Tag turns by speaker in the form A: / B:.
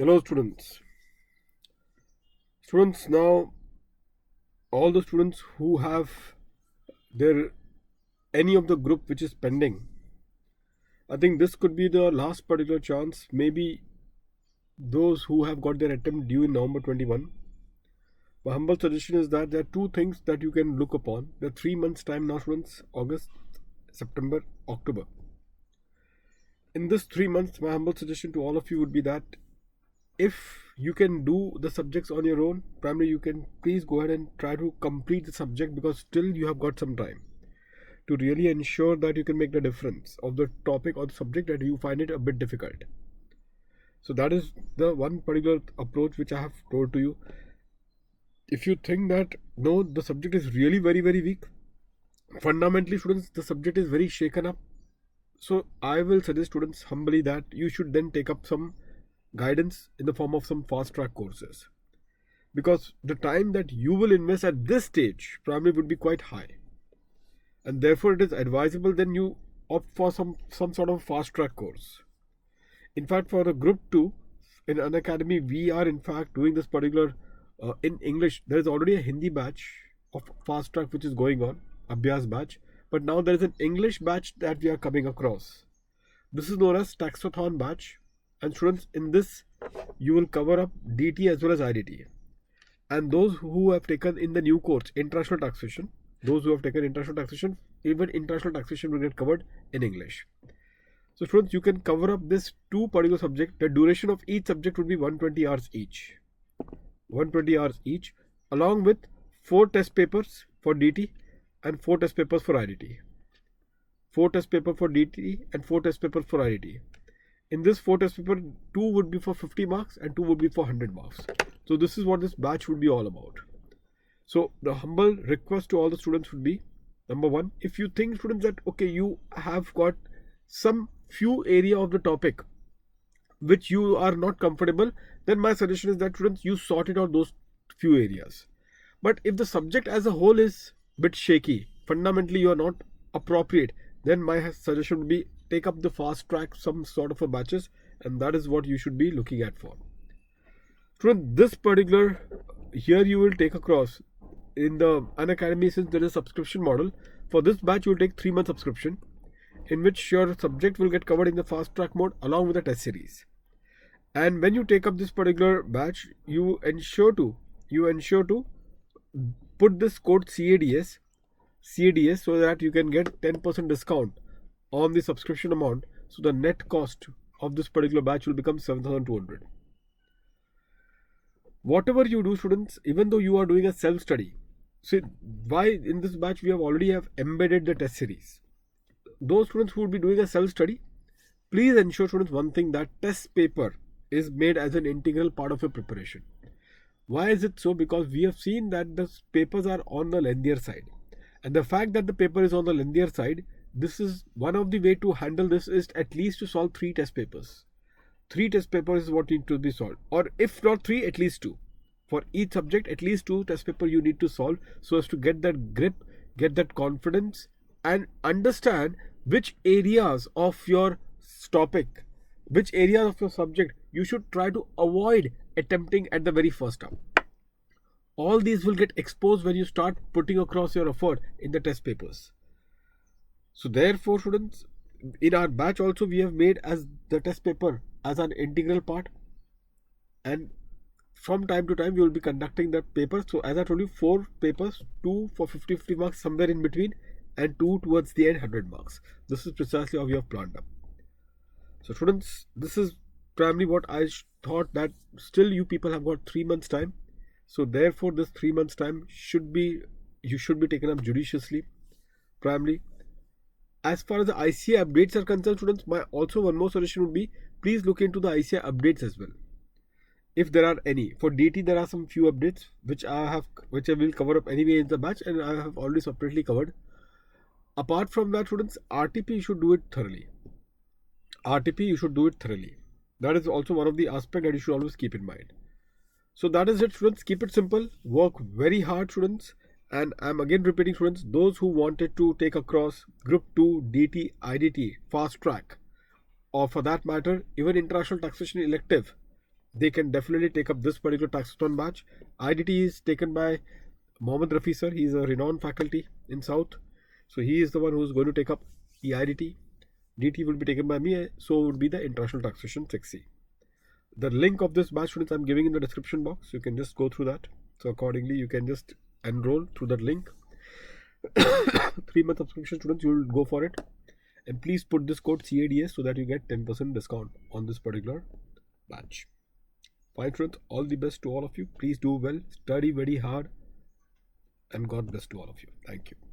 A: Hello, students. Students, now all the students who have their any of the group which is pending, I think this could be the last particular chance. Maybe those who have got their attempt due in November 21. My humble suggestion is that there are two things that you can look upon. There are 3 months time now, students: August, September, October. In this 3 months, my humble suggestion to all of you would be that if you can do the subjects on your own, primarily you can please go ahead and try to complete the subject, because still you have got some time to really ensure that you can make the difference of the topic or the subject that you find it a bit difficult. So that is the one particular approach which I have told to you. If you think that no, the subject is really very weak, fundamentally students, the subject is very shaken up, so I will suggest students humbly that you should then take up some guidance in the form of some fast track courses, because the time that you will invest at this stage probably would be quite high, and therefore it is advisable then you opt for some sort of fast track course. In fact, for the group 2 in Unacademy, we are in fact doing this particular in English. There is already a Hindi batch of fast track which is going on, Abhyas batch, but now there is an English batch that we are coming across. This is known as Taxothon batch, and students, in this you will cover up DT as well as IDT. And those who have taken in the new course international taxation, those who have taken international taxation, even international taxation will get covered in English. So students, you can cover up this two particular subject. The duration of each subject would be 120 hours each. 120 hours each, along with 4 test papers for DT and 4 test papers for IDT. 4 test papers for DT and 4 test papers for IDT. In this 4 test paper, 2 would be for 50 marks and 2 would be for 100 marks. So this is what this batch would be all about. So the humble request to all the students would be, number one, if you think, students, that okay, you have got some few area of the topic which you are not comfortable, then my suggestion is that students, you sort it out those few areas. But if the subject as a whole is bit shaky, fundamentally you are not appropriate, then my suggestion would be take up the fast track, some sort of a batches, and that is what you should be looking at for. Student, this particular here you will take across in the Unacademy, since there is a subscription model. For this batch you will take 3 month subscription, in which your subject will get covered in the fast track mode along with the test series. And when you take up this particular batch, you ensure to put this code CADS, so that you can get 10% discount on the subscription amount. So the net cost of this particular batch will become 7,200. Whatever you do, students, even though you are doing a self-study, see why in this batch we have already embedded the test series. Those students who will be doing a self-study, please ensure, students, one thing, that test paper is made as an integral part of your preparation. Why is it so? Because we have seen that the papers are on the lengthier side, and the fact that the paper is on the lengthier side, this is one of the way to handle this is at least to solve 3 test papers. 3 test papers is what need to be solved, or if not 3, at least 2. For each subject, at least 2 test paper you need to solve, so as to get that grip, get that confidence, and understand which areas of your topic, which areas of your subject you should try to avoid attempting at the very first time. All these will get exposed when you start putting across your effort in the test papers. So therefore, students, in our batch also we have made as the test paper as an integral part, and from time to time we will be conducting that paper. So as I told you, 4 papers, 2 for 50 marks somewhere in between, and 2 towards the end, 100 marks. This is precisely how we have planned up. So students, this is primarily what I thought, that still you people have got 3 months time. So therefore this 3 months time should be taken up judiciously. Primarily, as far as the ICAI updates are concerned, students, my also one more suggestion would be, please look into the ICAI updates as well, if there are any. For DT there are some few updates which I will cover up anyway in the batch, and I have already separately covered. Apart from that, students, RTP you should do it thoroughly. That is also one of the aspects that you should always keep in mind. So that is it, students. Keep it simple, work very hard, students. And I'm again repeating, students, those who wanted to take across Group 2 DT IDT fast track, or for that matter even international taxation elective, they can definitely take up this particular taxathon batch. IDT is taken by Mohammed Rafi sir. He is a renowned faculty in South. So he is the one who is going to take up the IDT. DT will be taken by me, so would be the International Taxation 6C. The link of this batch, students, I'm giving in the description box. You can just go through that. So accordingly, you can just enroll through that link. 3-month subscription, students, you will go for it. And please put this code CADS so that you get 10% discount on this particular batch. Fine, students, all the best to all of you. Please do well, study very hard, and God bless to all of you. Thank you.